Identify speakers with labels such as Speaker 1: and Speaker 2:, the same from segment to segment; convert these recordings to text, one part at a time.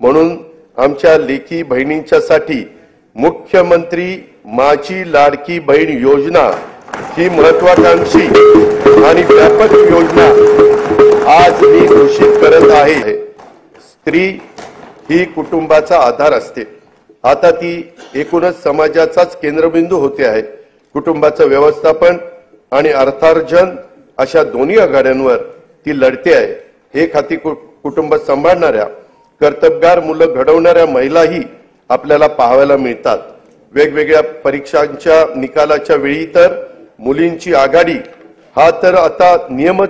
Speaker 1: म्हणून आमच्या लेकी बहिणींच्यासाठी मुख्यमंत्री माझी लाडकी बहीण योजना ही महत्वाकांक्षी आणि व्यापक योजना आज मी घोषित करत आहे। स्त्री ही कुटुंबाचा आधार असते, आता ती एकूणच समाजाचाच केंद्रबिंदू होते आहे। कुटुंबाचं व्यवस्थापन आणि अर्थार्जन अशा दोन्ही आघाड्यांवर ती लढते आहे। एक हाती कुटुंब सांभाळणाऱ्या कर्तबगार मुलं घडवणाऱ्या महिलाही आपल्याला पाहायला मिळतात। वेगवेगळ्या परीक्षांच्या निकालाच्या वेळी तर मुलींची आघाडी हा तर आता नियमित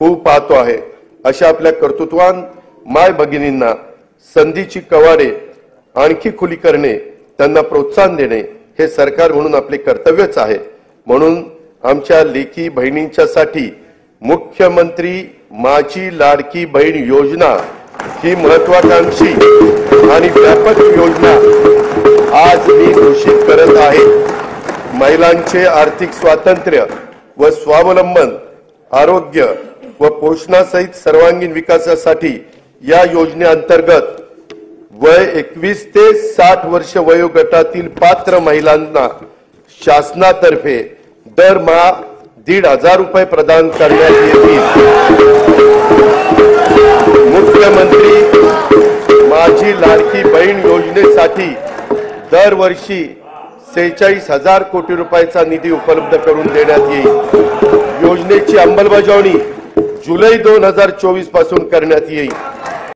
Speaker 1: होऊ पाहतो आहे। अशा आपल्या कर्तृत्वान माय भगिनींना संधीची कवाडे आणखी खुली करणे, त्यांना प्रोत्साहन देणे हे सरकार म्हणून आपले कर्तव्यच आहे। म्हणून आमच्या लेकी बहिणींच्यासाठी मुख्यमंत्री माझी लाडकी बहीण योजना ही महत्वाकांक्षी आणि व्यापक योजना आज मी घोषित करत आहे। महिलांचे आर्थिक स्वातंत्र्य व स्वावलंबन, आरोग्य व पोषणासहित सर्वांगीण विकासासाठी या योजनेअंतर्गत वय 21 ते 60 वर्ष वयोगटातील पात्र महिलांना शासनातर्फे दरमहा 1,500 रुपये प्रदान करण्यात येतील। मुख्यमंत्री माझी लाडकी बहीण योजनेसाठी दरवर्षी 46,000 कोटी रुपयाचा निधी उपलब्ध करून देण्यात येईल। योजनेची अंमलबजावणी जुलै 2024 पासून करण्यात येईल।